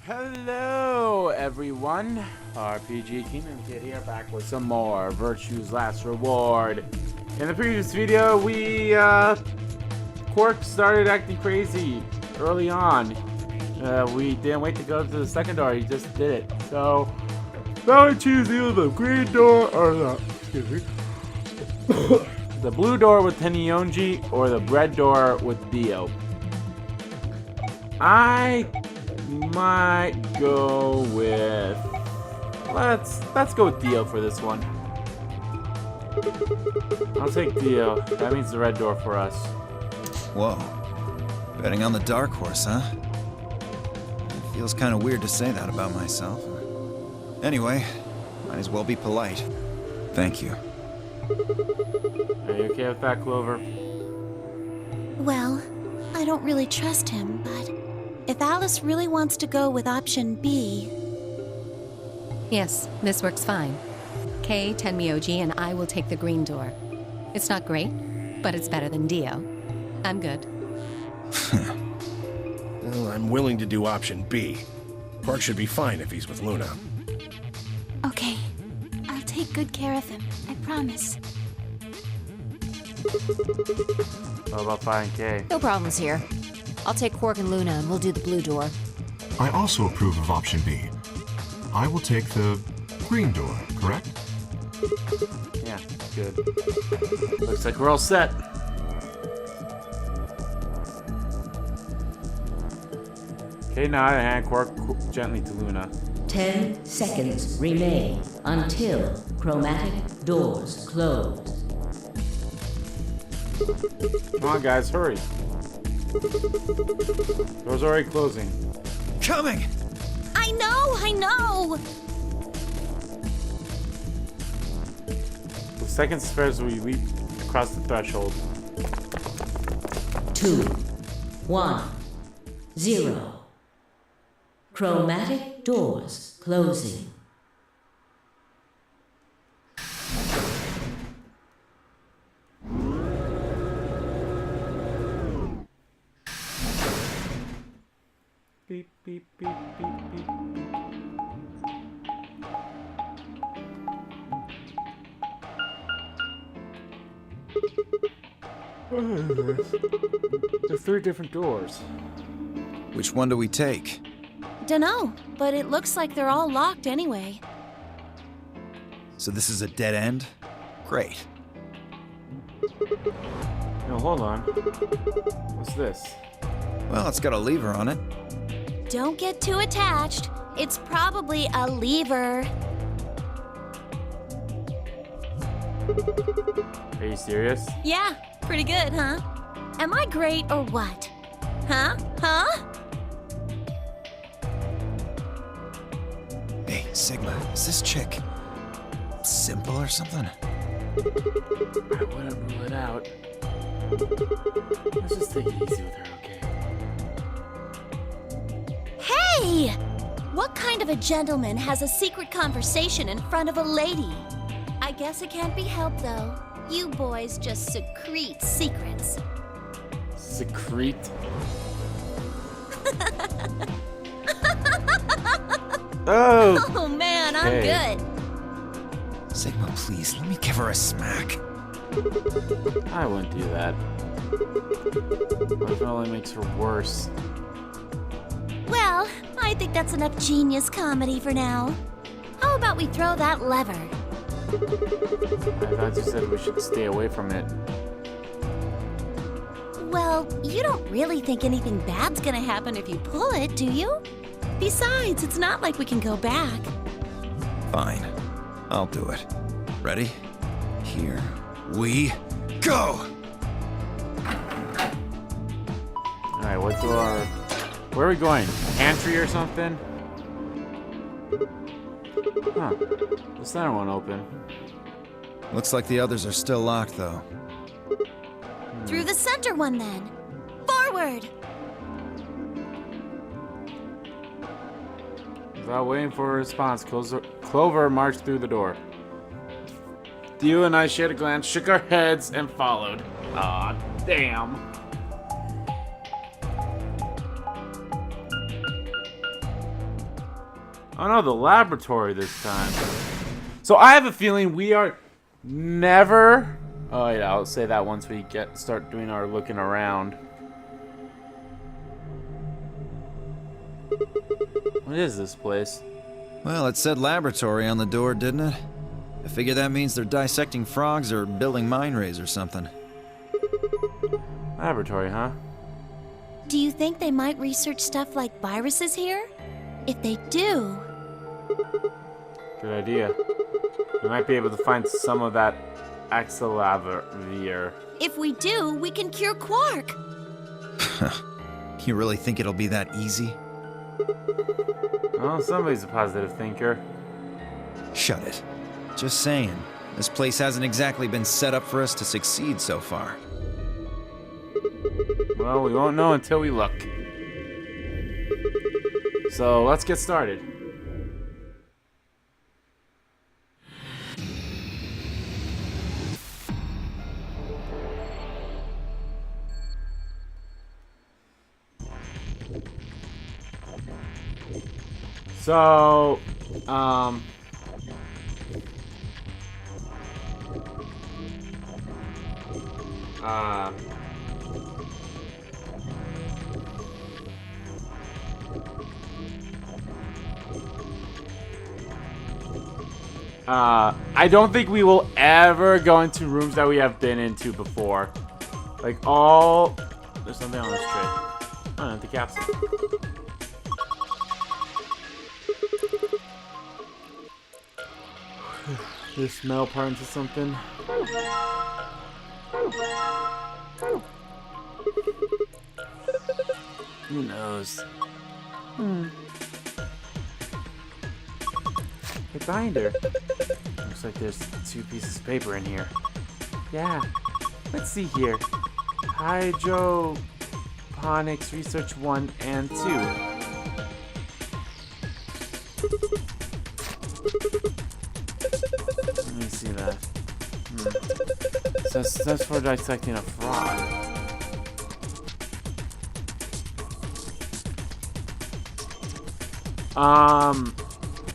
Hello everyone, RPG Kingdom Kid here, back with some more Virtue's Last Reward. In the previous video, Quark started acting crazy early on. We didn't wait to go to the second door, he just did it. So, now I choose either the green door or the blue door with Tenionji or the red door with Dio. I might go with let's go with Dio for this one. I'll take Dio. That means the red door for us. Whoa. Betting on the dark horse, huh? It feels kind of weird to say that about myself. Anyway, might as well be polite. Thank you. Are you okay with that, Clover? Well, I don't really trust him, but if Alice really wants to go with option B... Yes, this works fine. Kay, Tenmyoji, and I will take the green door. It's not great, but it's better than Dio. I'm good. Well, I'm willing to do option B. Quark should be fine if he's with Luna. Okay, I'll take good care of him, I promise. What about Fi and Kay? No problems here. I'll take Quark and Luna and we'll do the blue door. I also approve of option B. I will take the green door, correct? Yeah, good. Looks like we're all set. Okay, nod and hand Quark gently to Luna. 10 seconds remain until chromatic doors close. Come on, guys, hurry. Door's already closing. Coming! I know! The second spares we leap across the threshold. 2, 1, 0. Chromatic doors closing. Beep, beep, beep, beep, beep, beep. What is this? There's 3 different doors. Which one do we take? Dunno, but it looks like they're all locked anyway. So this is a dead end? Great. No, hold on. What's this? Well, it's got a lever on it. Don't get too attached. It's probably a lever. Are you serious? Yeah, pretty good, huh? Am I great or what? Huh? Hey, Sigma, is this chick simple or something? I wouldn't rule it out. Let's just take it easy with her, okay? Hey! What kind of a gentleman has a secret conversation in front of a lady? I guess it can't be helped, though. You boys just secrete secrets. Secrete? Oh! Oh man, I'm Okay. good. Sigma, please, let me give her a smack. I wouldn't do that. It only makes her worse. Well, I think that's enough genius comedy for now. How about we throw that lever? I thought you said we should stay away from it. Well, you don't really think anything bad's gonna happen if you pull it, do you? Besides, it's not like we can go back. Fine. I'll do it. Ready? Here we go! Alright, what door? Where are we going? Pantry or something? Huh. The center one open. Looks like the others are still locked, though. Through the center one, then. Forward! Without waiting for a response, Clover marched through the door. Dio and I shared a glance, shook our heads, and followed. Aw, damn. Oh no, the laboratory this time. So I have a feeling we are never... Oh yeah, I'll say that once we start doing our looking around. What is this place? Well, it said laboratory on the door, didn't it? I figure that means they're dissecting frogs or building mine rays or something. Laboratory, huh? Do you think they might research stuff like viruses here? If they do... Good idea. We might be able to find some of that axelavir. If we do, we can cure Quark. You really think it'll be that easy? Well, somebody's a positive thinker. Shut it. Just saying. This place hasn't exactly been set up for us to succeed so far. Well, we won't know until we look. So, let's get started. So, I don't think we will ever go into rooms that we have been into before. Like all... There's something on this tray. Oh, the capsule. This smell part into something. Who knows? A binder. Looks like there's 2 pieces of paper in here. Yeah. Let's see here. Hydroponics Research 1 and 2. Let me see that. So that's for dissecting a frog.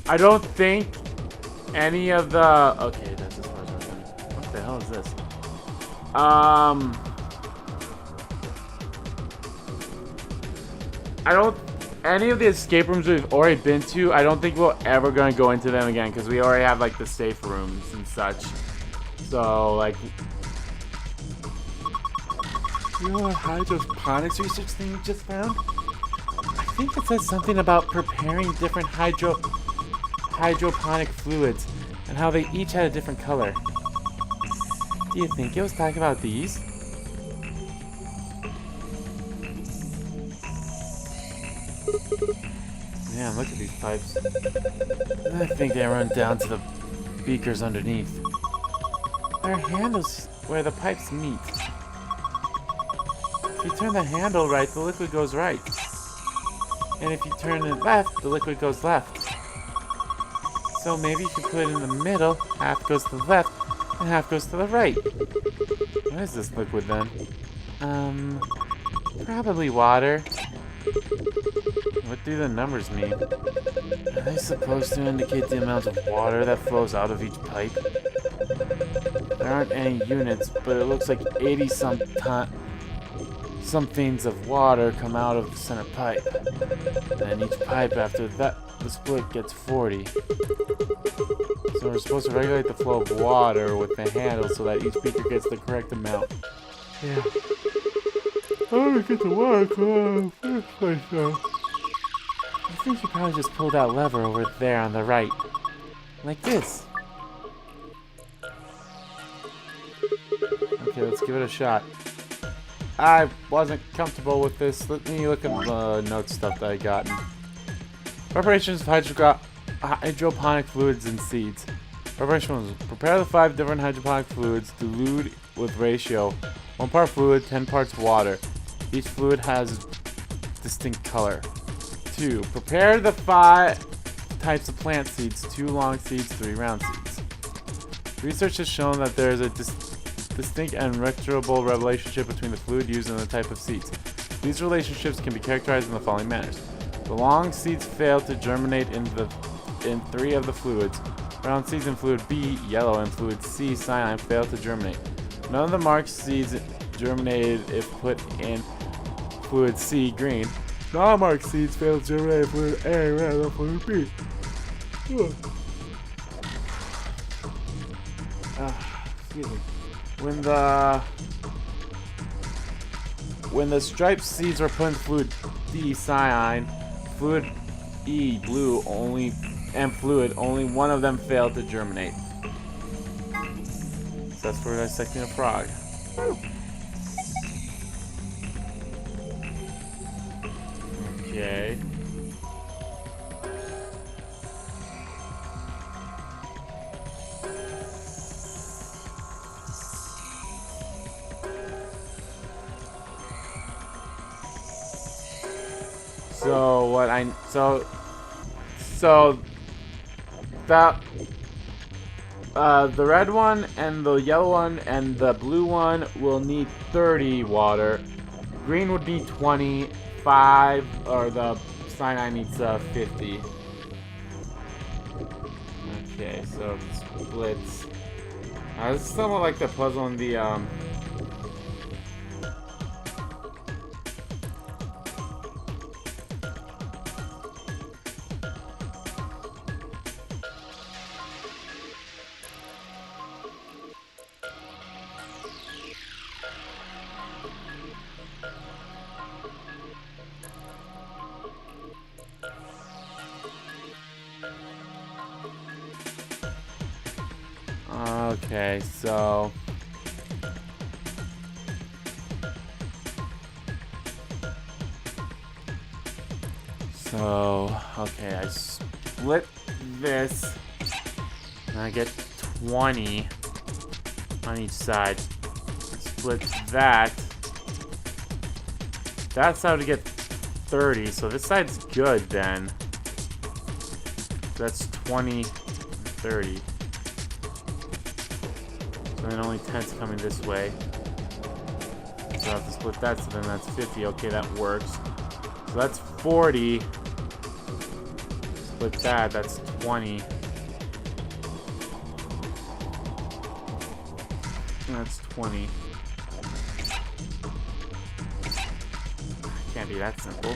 I don't think any of the... Okay, that's as far as I'm going. What the hell is this? I don't... Any of the escape rooms we've already been to, I don't think we're ever going to go into them again, because we already have, like, the safe rooms and such. So, like... You know what hydroponics research thing we just found? I think it says something about preparing different hydroponic fluids and how they each had a different color. Do you think it was talking about these? Man, look at these pipes. I think they run down to the beakers underneath. There are handles where the pipes meet. If you turn the handle right, the liquid goes right. And if you turn it left, the liquid goes left. So maybe if you put it in the middle, half goes to the left and half goes to the right. What is this liquid then? Probably water. What do the numbers mean? Are they supposed to indicate the amount of water that flows out of each pipe? There aren't any units, but it looks like 80 somethings of water come out of the center pipe. Then each pipe after that, the split gets 40. So we're supposed to regulate the flow of water with the handle so that each beaker gets the correct amount. Yeah. How do we get the water come out of the first place though? I think you probably just pulled that lever over there on the right. Like this. Okay, let's give it a shot. I wasn't comfortable with this. Let me look at the note stuff that I got. Preparations of hydroponic fluids and seeds. Preparation was prepare the 5 different hydroponic fluids, dilute with ratio 1 part fluid, 10 parts water. Each fluid has distinct color. 2. Prepare the 5 types of plant seeds, 2 long seeds, 3 round seeds. Research has shown that there is a distinct and reputable relationship between the fluid used and the type of seeds. These relationships can be characterized in the following manners. The long seeds fail to germinate in the in 3 of the fluids. Brown seeds in fluid B, yellow, and fluid C, cyanide, failed to germinate. None of the marked seeds germinated if put in fluid C, green. Non-marked seeds failed to germinate in fluid A, red, or fluid B. Excuse me. When the striped seeds were put in fluid D, cyan, fluid E, blue, only one of them failed to germinate. So that's for dissecting a frog. Okay. The red one and the yellow one and the blue one will need 30 water. Green would need 25, or the cyanide needs 50. Okay, so it splits. This is somewhat like the puzzle in the okay, so okay, I split this and I get 20 on each side. Split that. That side would get 30, so this side's good then. So that's 20 and 30. So then only 10's coming this way. So I have to split that, so then that's 50. Okay, that works. So that's 40. Split that, that's 20. That's 20. Can't be that simple.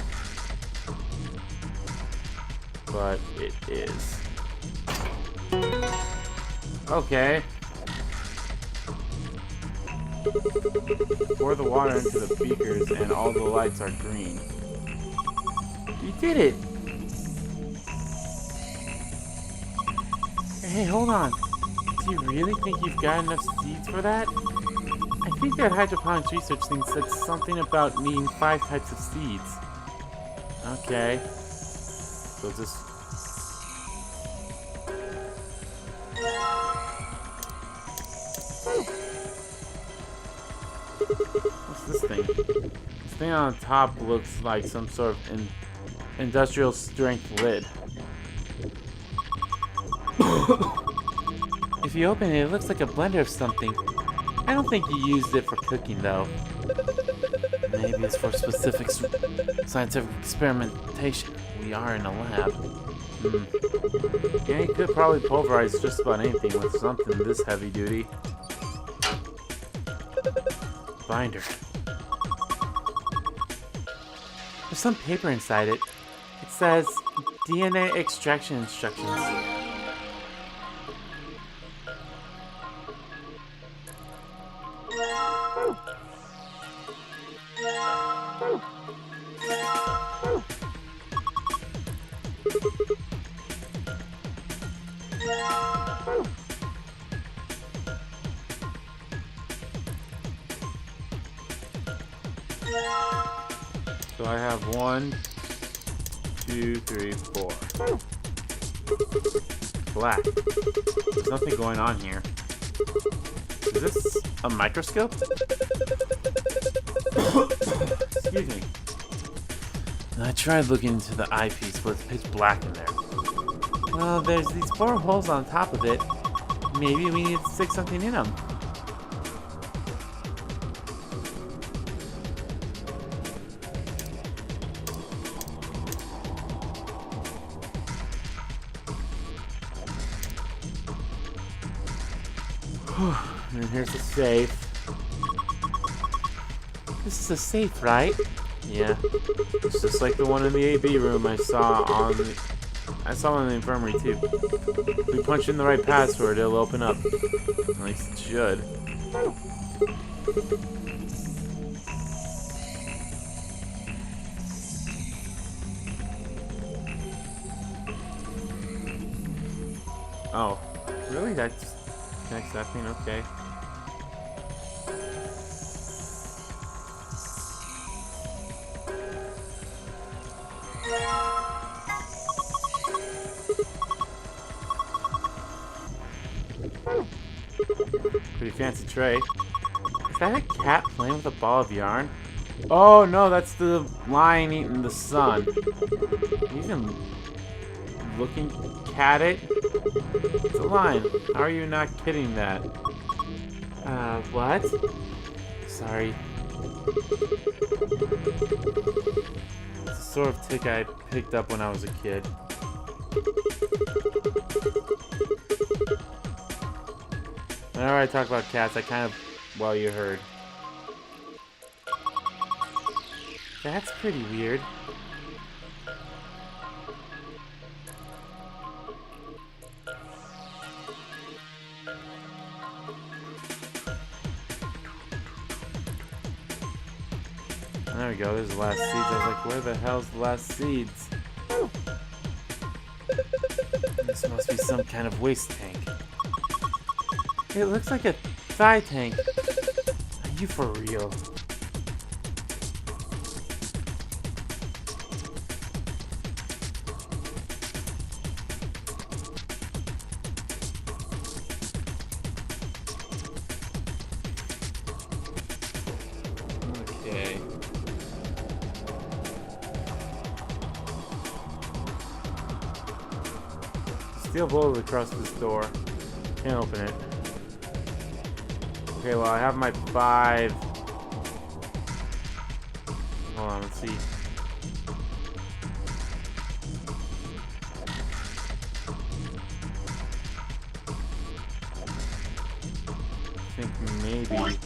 But it is. Okay. Pour the water into the beakers and all the lights are green. You did it! Hey, hold on. Do you really think you've got enough seeds for that? I think that hydroponics research thing said something about needing 5 types of seeds. Okay. So just... What's this thing? This thing on top looks like some sort of industrial strength lid. If you open it, it looks like a blender of something. I don't think you used it for cooking, though. Maybe it's for specific scientific experimentation. We are in a lab. Yeah, you could probably pulverize just about anything with something this heavy duty. Binder. There's some paper inside it. It says DNA extraction instructions. So I have 1, 2, 3, 4. Black. There's nothing going on here. Is this a microscope? Excuse me. I tried looking into the eyepiece, but it's pitch black in there. Well, there's these 4 holes on top of it. Maybe we need to stick something in them. And here's the safe. This is a safe, right? Yeah. It's just like the one in the AB room I saw in the infirmary too. If we punch in the right password, it'll open up. At least it should. Oh, really? That connects that thing? Okay. Pretty fancy tray. Is that a cat playing with a ball of yarn? Oh no, that's the lion eating the sun. Even looking at it? It's a lion. How are you not kidding that? What? Sorry. It's the sort of tick I picked up when I was a kid. Whenever I talk about cats, I kind of, well, you heard. That's pretty weird. There we go, there's the last seeds. I was like, where the hell's the last seeds? This must be some kind of waste tank. It looks like a thigh tank. Are you for real? Okay. Steel bullet across this door. Can't open it. Okay, well, I have my 5. Hold on, let's see. I think maybe.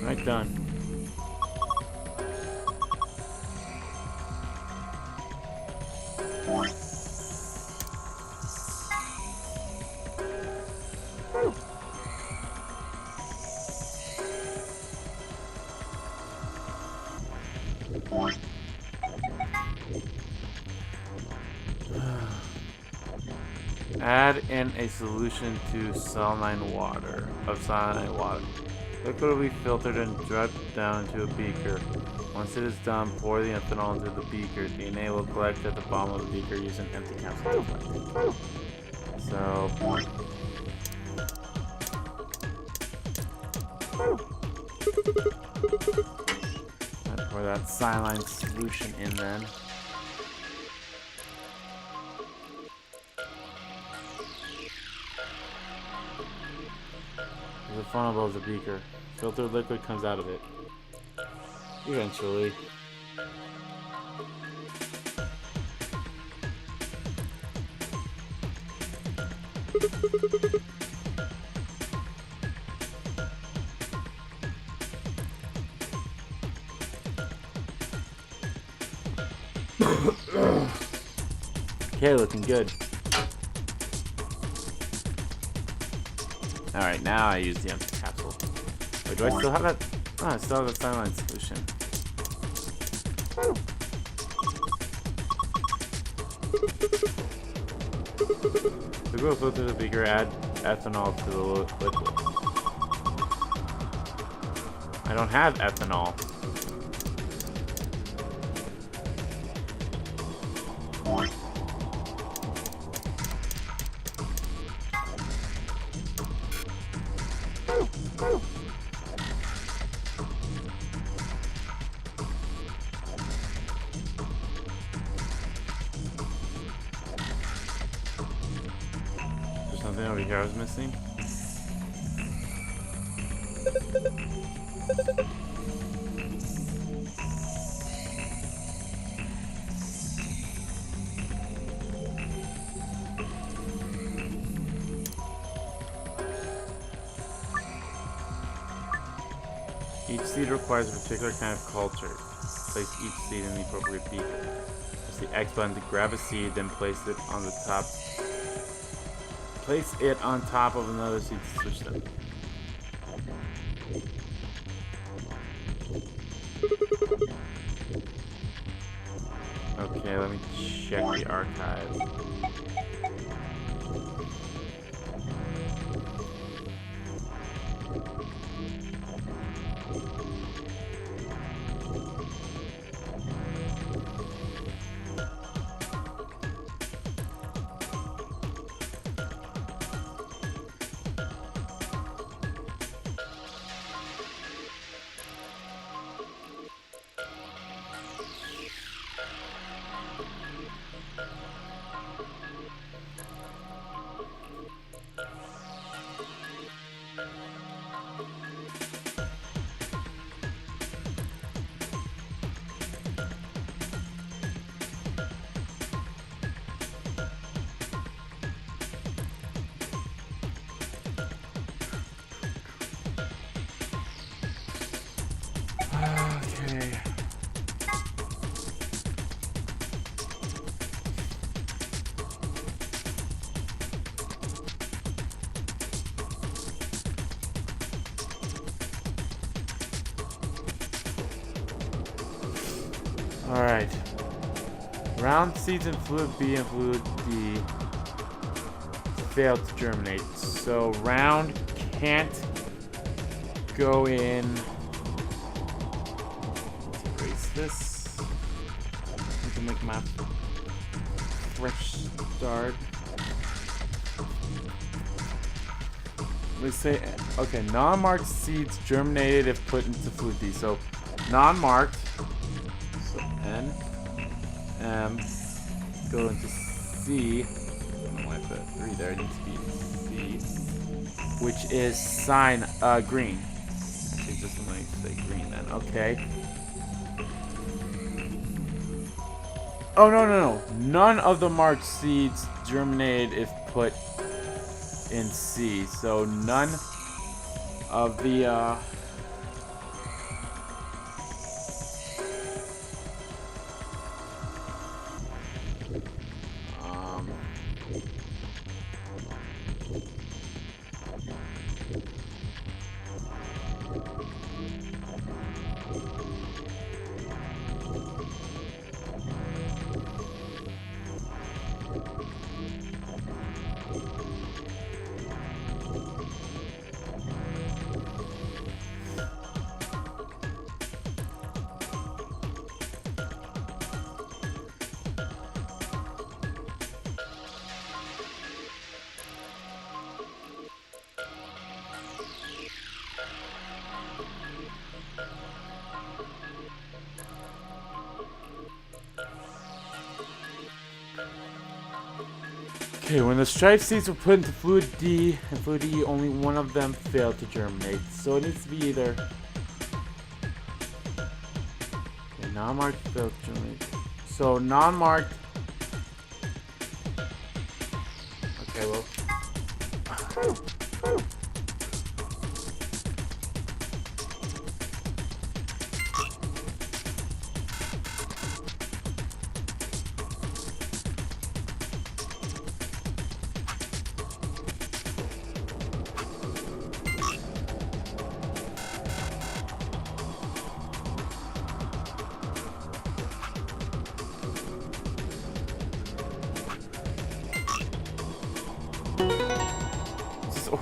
Right, done. Add in a solution to saline water. Liquid will be filtered and dropped down into a beaker. Once it is done, pour the ethanol into the beaker. DNA will collect at the bottom of the beaker using empty capsule. So, I'll pour that saline solution in then. The funnel above the beaker. Filtered liquid comes out of it. Eventually. Okay, looking good. Alright, now I use the empty capsule. Wait, do I still have that? Oh, I still have the saline solution. We will filter the beaker, add ethanol to the liquid. I don't have ethanol. Something over over here I was missing. Each seed requires a particular kind of culture. Place each seed in the appropriate beaker. Press the X button to grab a seed, then place it on the top. Place it on top of another seed to switch them. Okay, let me check the archive. Okay. Alright. Round seeds in fluid B and fluid D failed to germinate. So round can't go in. Erase this. We can make map. Fresh start. Let's say, okay, non-marked seeds germinated if put into fluid D. So non-marked. So N, M, go into C. I don't know why I put a 3 there. It needs to be C, which is sign green. Actually, just let me say green then. Okay. Oh no! None of the marked seeds germinated if put in C. So none of the okay, when the striped seeds were put into fluid D and fluid E, only one of them failed to germinate. So it needs to be either. Okay, non-marked failed to germinate. So non-marked. Okay, well.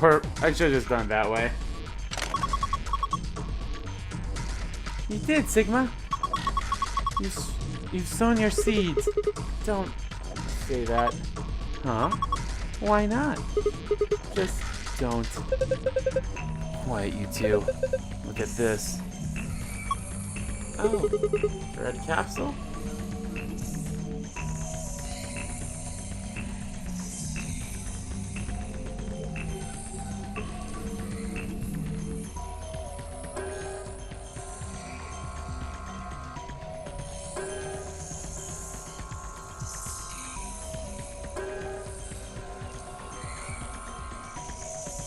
Or I should have just done it that way. You did, Sigma. You've sown your seeds. Don't say that. Huh? Why not? Just don't. Quiet, you two. Look at this. Oh, red capsule?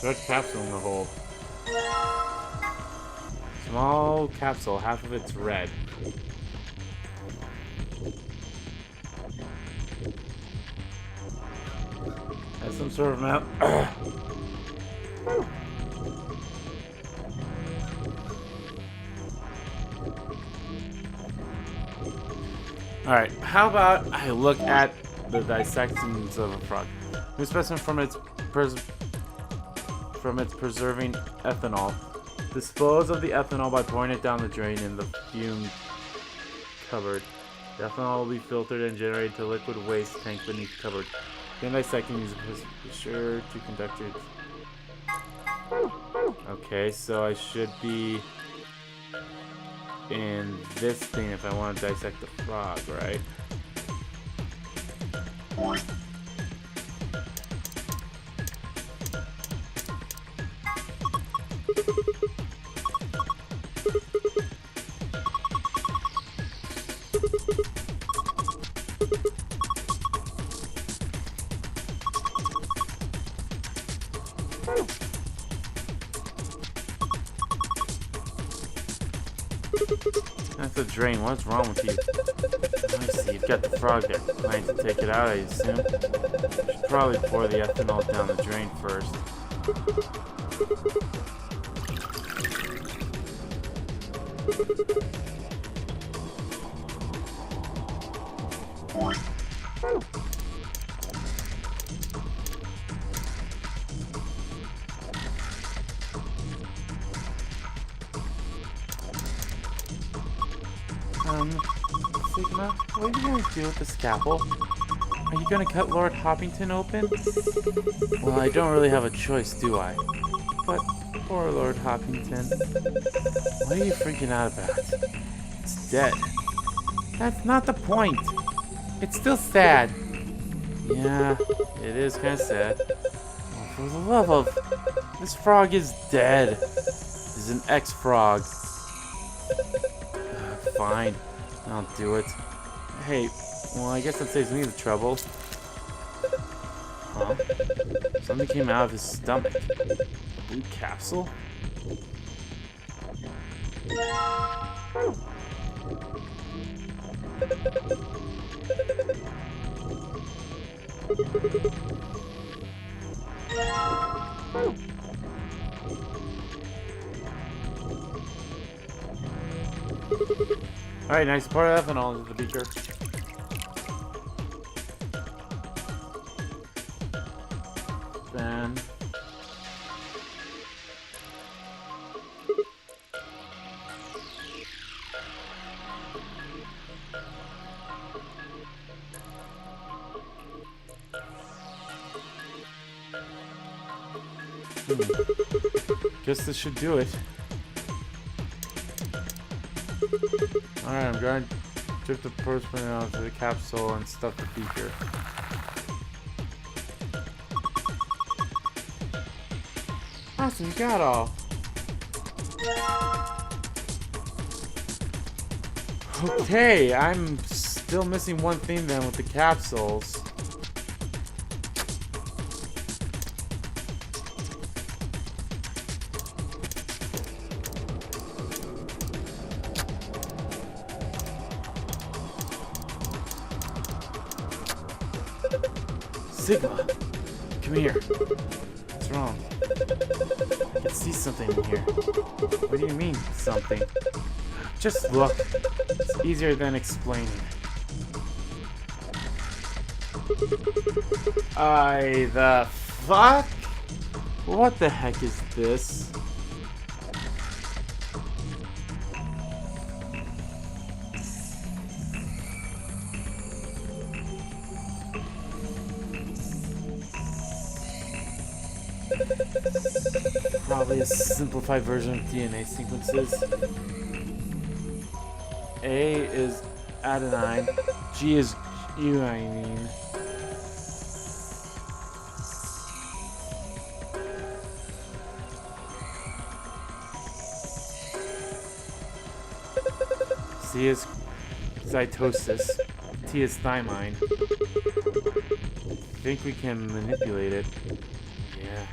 Red capsule in the hole. Small capsule, half of it's red. Has some sort of map. Alright, how about I look at the dissections of a frog? New specimen from its preserving ethanol. Dispose of the ethanol by pouring it down the drain in the fume cupboard. The ethanol will be filtered and generated to liquid waste tank beneath the cupboard. Then dissecting is sure to conduct it. Okay, so I should be in this thing if I want to dissect the frog, right? That's a drain. What's wrong with you? I see. You've got the frog there. Planning to take it out, I assume. Should probably pour the ethanol down the drain first. Sigma, what are you gonna do with the scalpel? Are you gonna cut Lord Hoppington open? Well, I don't really have a choice, do I? But poor Lord Hoppington. What are you freaking out about? It's dead. That's not the point. It's still sad. Yeah, it is kind of sad. Oh, for the love of... This frog is dead. This is an ex-frog. Fine. I'll do it. Hey, well, I guess that saves me the trouble. Huh? Something came out of his stomach. A blue capsule? Alright, nice. Pour ethanol into the beaker. Then... Guess this should do it. Alright, I'm going to drip the parchment onto the capsule and stuff the beaker. Awesome, you got all. Okay, I'm still missing one thing then with the capsules. Sigma, come here. What's wrong? I can see something in here. What do you mean, something? Just look. It's easier than explaining. The fuck? What the heck is this? Probably a simplified version of DNA sequences. A is adenine, G is guanine. C is cytosis, T is thymine. I think we can manipulate it. Yeah.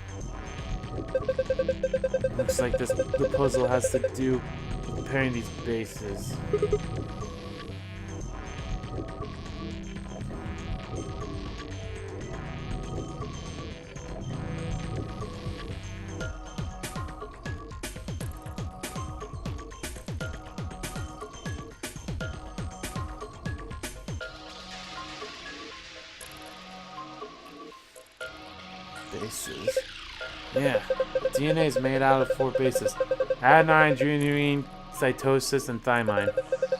Looks like the puzzle has to do with pairing these bases. Bases. Yeah, DNA is made out of 4 bases: adenine, guanine, cytosis, and thymine.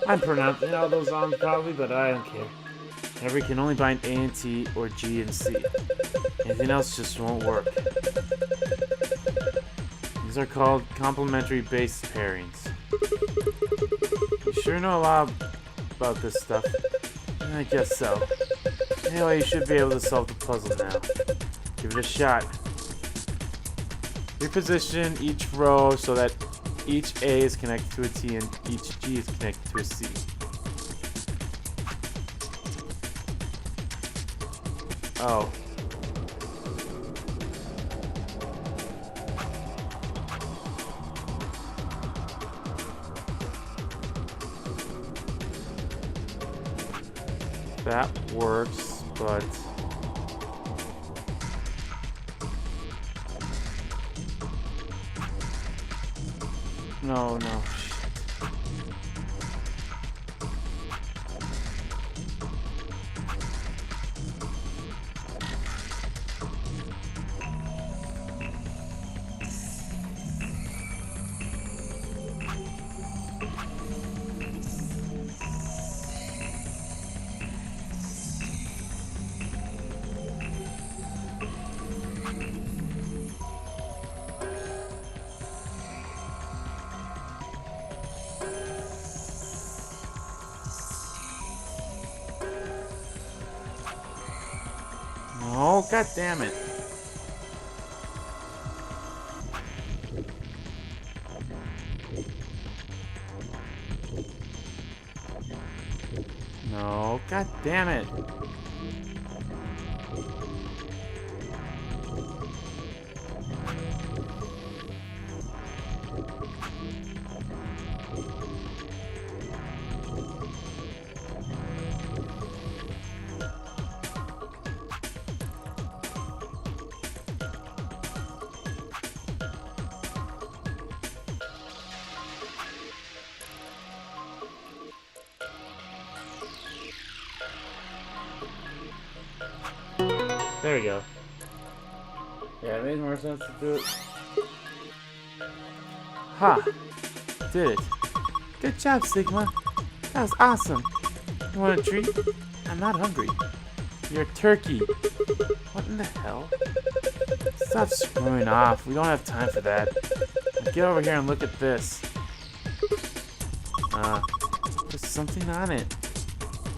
I'm pronouncing all those wrong probably, but I don't care. Every can only bind A and T or G and C. Anything else just won't work. These are called complementary base pairings. You sure know a lot about this stuff. I guess so. Anyway, you should be able to solve the puzzle now. Give it a shot. Reposition each row so that each A is connected to a T and each G is connected to a C. Oh. That works, but... No. Oh, god damn it. No, god damn it. There we go. Yeah, it made more sense to do it. Ha! Did it. Good job, Sigma. That was awesome. You want a treat? I'm not hungry. You're a turkey. What in the hell? Stop screwing off. We don't have time for that. Now get over here and look at this. There's something on it.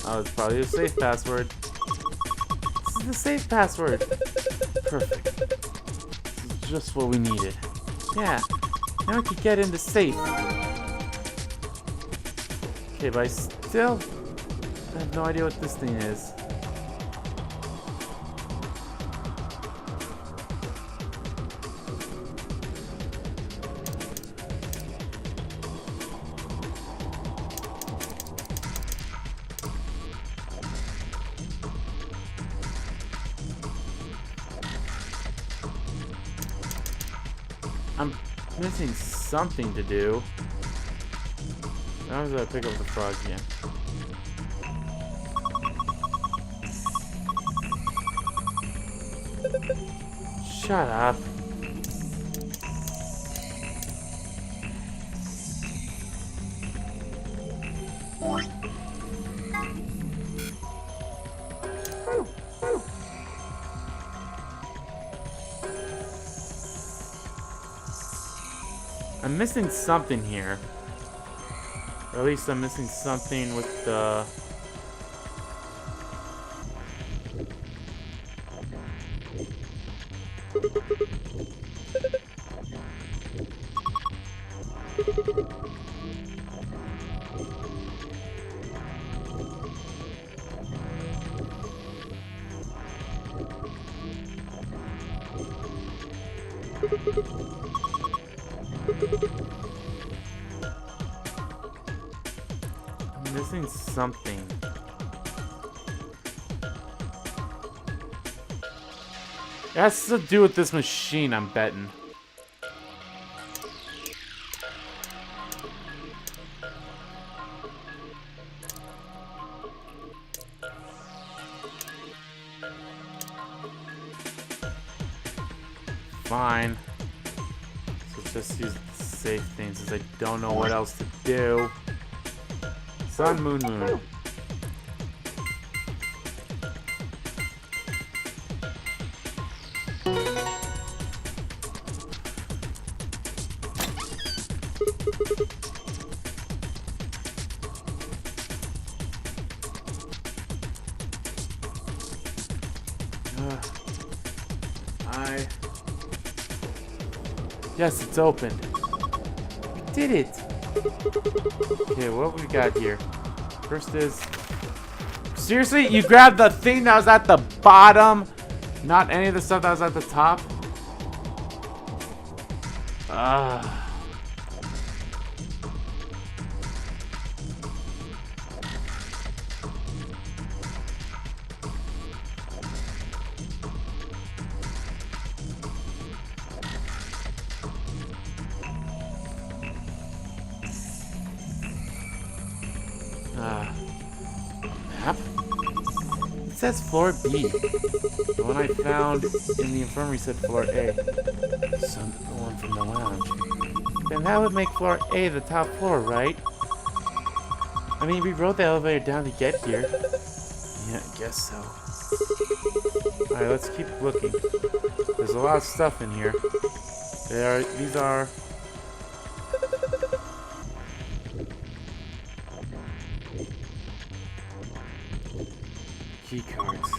Oh, it's probably a safe password. This is the safe password. Perfect. This is just what we needed. Yeah. Now we can get in the safe. Okay, but I still have no idea what this thing is. I'm missing something to do. How does I pick up the frog again? Shut up. I'm missing something here. Or at least I'm missing something with the... I'm missing something. It has to do with this machine, I'm betting. Fine. So just use the safe things since I don't know what else to do. Sun, moon, moon. Yes, it's open. We did it. Okay, what we got here? First is... Seriously? You grabbed the thing that was at the bottom? Not any of the stuff that was at the top? Map? It says floor B. The one I found in the infirmary said floor A. So the one from the lounge. Then that would make floor A the top floor, right? I mean, we rode the elevator down to get here. Yeah, I guess so. Alright, let's keep looking. There's a lot of stuff in here. These are... key cards.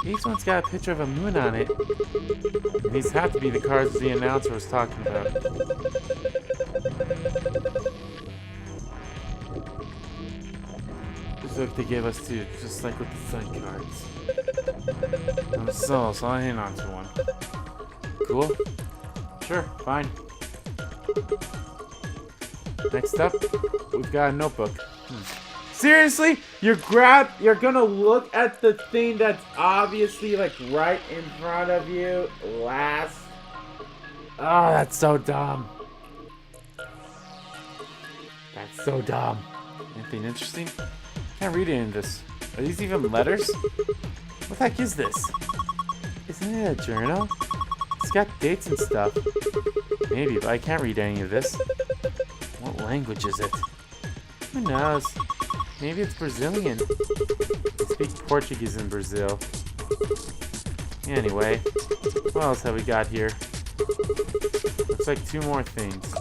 Each one's got a picture of a moon on it. And these have to be the cards the announcer was talking about. Just like they gave us too, just like with the sun cards. I'm a soul, so I'll hang on to one. Cool? Sure, fine. Next up, we've got a notebook. Seriously? You're gonna look at the thing that's obviously like right in front of you last? Oh, that's so dumb. That's so dumb. Anything interesting? Can't read any of this. Are these even letters? What the heck is this? Isn't it a journal? It's got dates and stuff. Maybe, but I can't read any of this. What language is it? Who knows? Maybe it's Brazilian. They speak Portuguese in Brazil. Anyway, what else have we got here? Looks like two more things.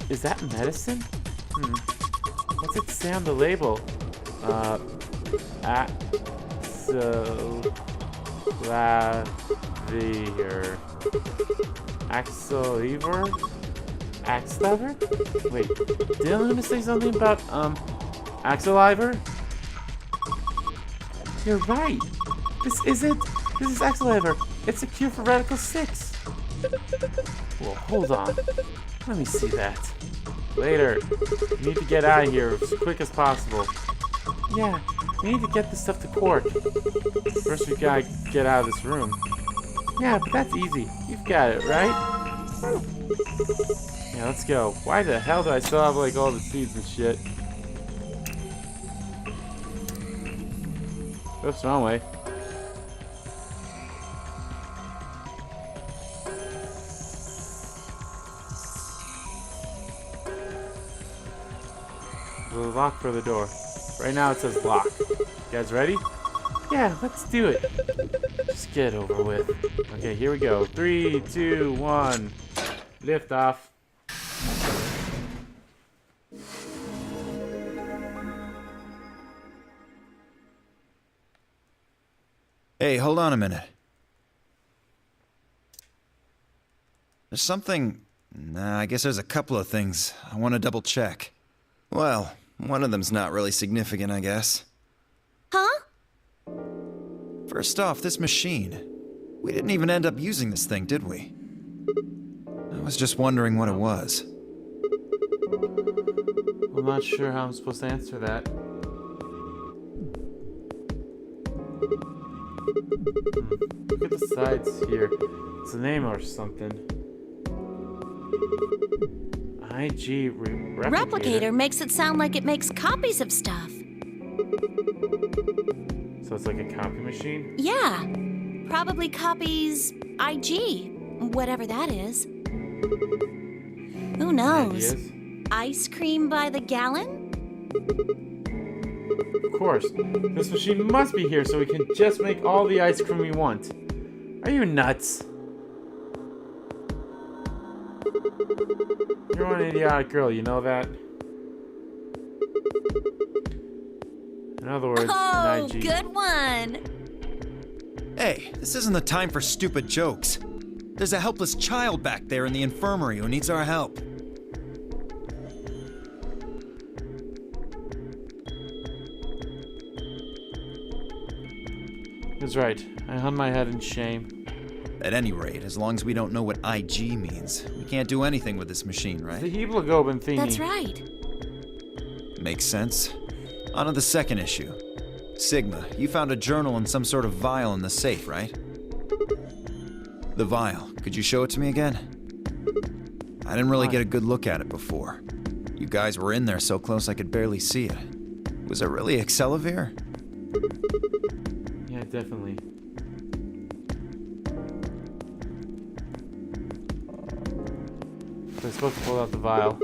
Is that medicine? What's it say on the label? Axoliver? Axoliver? Wait, did Luna say something about, Axoliver? You're right! This is Axoliver! It's a cure for Radical 6! Well, hold on. Let me see that. Later. We need to get out of here as quick as possible. Yeah, we need to get this stuff to Quark. First we gotta get out of this room. Yeah, but that's easy. You've got it, right? Yeah, let's go. Why the hell do I still have like all the seeds and shit? Oops, wrong way. There's a lock for the door. Right now it says lock. You guys ready? Yeah, let's do it. Just get it over with. Okay, here we go. 3, 2, 1. Lift off. Hey, hold on a minute. There's something... Nah, I guess there's a couple of things I want to double check. Well, one of them's not really significant, I guess. Huh? First off, this machine. We didn't even end up using this thing, did we? I was just wondering what it was. I'm not sure how I'm supposed to answer that. Look at the sides here. It's a name or something. IG Replicator makes it sound like it makes copies of stuff. So it's like a copy machine? Yeah. Probably copies IG, whatever that is. Who knows? Ideas? Ice cream by the gallon? Of course. This machine must be here so we can just make all the ice cream we want. Are you nuts? You're one idiotic girl, you know that? In other words, Oh, an IG. good one. Hey, this isn't the time for stupid jokes. There's a helpless child back there in the infirmary who needs our help. He's right. I hung my head in shame. At any rate, as long as we don't know what IG means, we can't do anything with this machine, The right? hemoglobin thingy. That's right. Makes sense. On to the second issue. Sigma, you found a journal and some sort of vial in the safe, right? The vial. Could you show it to me again? I didn't really get a good look at it before. You guys were in there so close I could barely see it. Was it really Accelavir? Yeah, definitely. So I'm supposed to pull out the vial.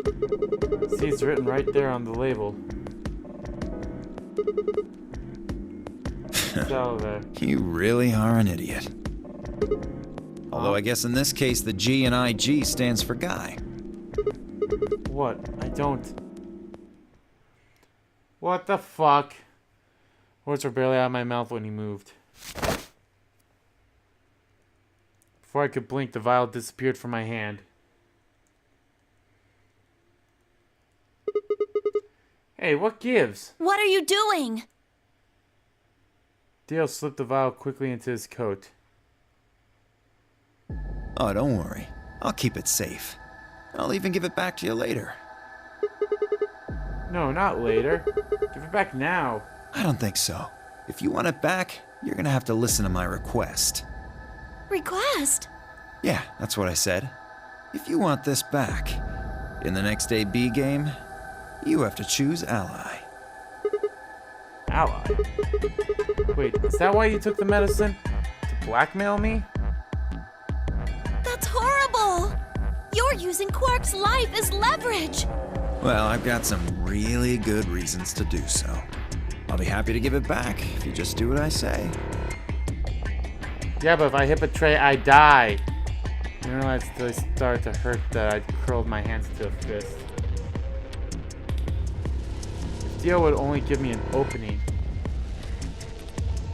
See, it's written right there on the label. Salve. You really are an idiot. Although I guess in this case the G in IG stands for guy. What? I don't. What the fuck? Words were barely out of my mouth when he moved. Before I could blink, the vial disappeared from my hand. Hey, what gives? What are you doing? Dio slipped the vial quickly into his coat. Oh, don't worry. I'll keep it safe. I'll even give it back to you later. No, not later. Give it back now. I don't think so. If you want it back, you're gonna have to listen to my request. Request? Yeah, that's what I said. If you want this back, in the next AB game, you have to choose ally. Ally? Wait, is that why you took the medicine? To blackmail me? That's horrible! You're using Quark's life as leverage! Well, I've got some really good reasons to do so. I'll be happy to give it back if you just do what I say. Yeah, but if I hit betray, I die. I didn't realize until it started to hurt that I curled my hands into a fist. If Dio would only give me an opening.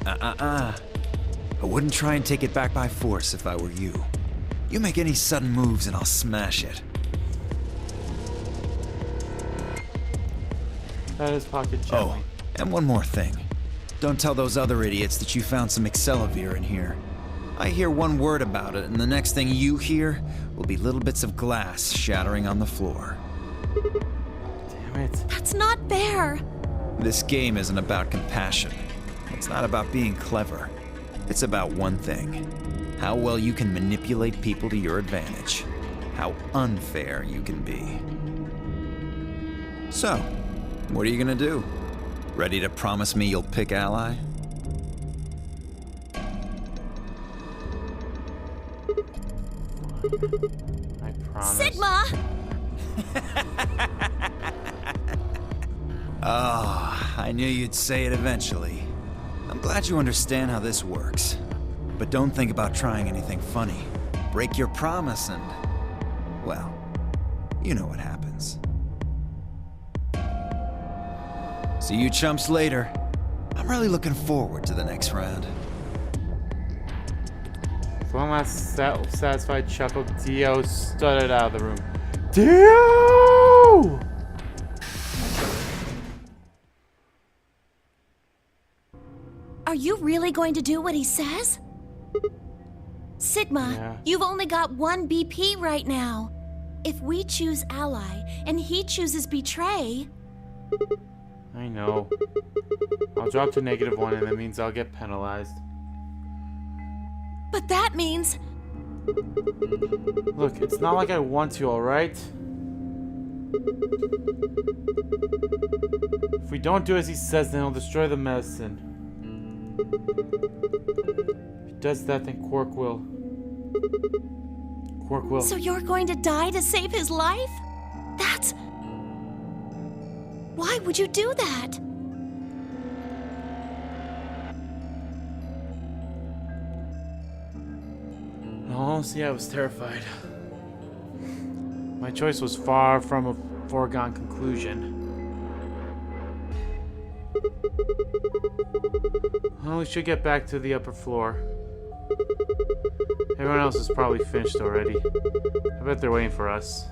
I wouldn't try and take it back by force if I were you. You make any sudden moves and I'll smash it. That is pocket gently. Oh, and one more thing. Don't tell those other idiots that you found some Accelavir in here. I hear one word about it, and the next thing you hear will be little bits of glass shattering on the floor. Damn it. That's not fair! This game isn't about compassion. It's not about being clever. It's about one thing. How well you can manipulate people to your advantage. How unfair you can be. So, what are you gonna do? Ready to promise me you'll pick ally? I promise. Sigma! Oh, I knew you'd say it eventually. I'm glad you understand how this works. But don't think about trying anything funny. Break your promise and, well, you know what happens. See you chumps later. I'm really looking forward to the next round. With one last satisfied chuckle, Dio stuttered out of the room. Dio! Are you really going to do what he says? Sigma, Yeah. you've only got one BP right now. If we choose ally and he chooses betray, I know. I'll drop to -1 and that means I'll get penalized. but that means Look, it's not like I want to, alright? If we don't do as he says, then he'll destroy the medicine. If he does that, then Quark will. Quark will. So you're going to die to save his life? That's... Why would you do that? Honestly, I was terrified. My choice was far from a foregone conclusion. Well, we should get back to the upper floor. Everyone else is probably finished already. I bet they're waiting for us.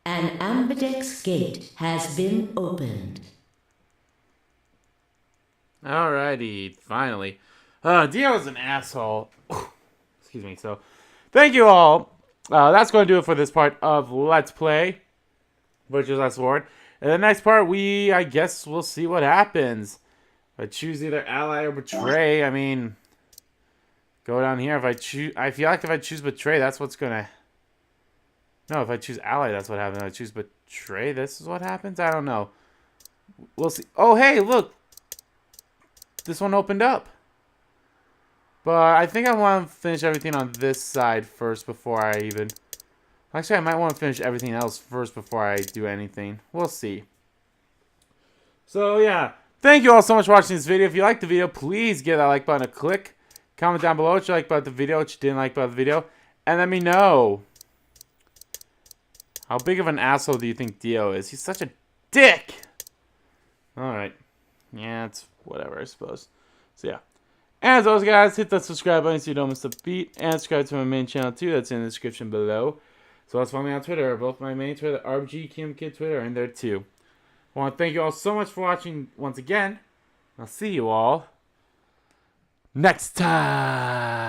An ambidex gate has been opened. Alrighty, finally. Dio's an asshole. Excuse me. So, thank you all. That's going to do it for this part of Let's Play Virtue's Last Ward. In the next part, I guess we'll see what happens. If I choose either ally or betray, I mean, go down here. I feel like if I choose betray, that's what's gonna. No, if I choose ally, that's what happens. If I choose betray, this is what happens. I don't know. We'll see. Oh, hey, look. This one opened up. But I think I want to finish everything on this side first before I even... Actually, I might want to finish everything else first before I do anything. We'll see. So, yeah. Thank you all so much for watching this video. If you liked the video, please give that like button a click. Comment down below what you liked about the video, what you didn't like about the video. And let me know. How big of an asshole do you think Dio is? He's such a dick! Alright. Yeah, it's whatever, I suppose. So, yeah. And as always, guys, hit that subscribe button so you don't miss a beat. And subscribe to my main channel, too. That's in the description below. So, let's follow me on Twitter. Both my main Twitter, the RBGKimKid Twitter, are in there, too. I want to thank you all so much for watching once again. I'll see you all next time.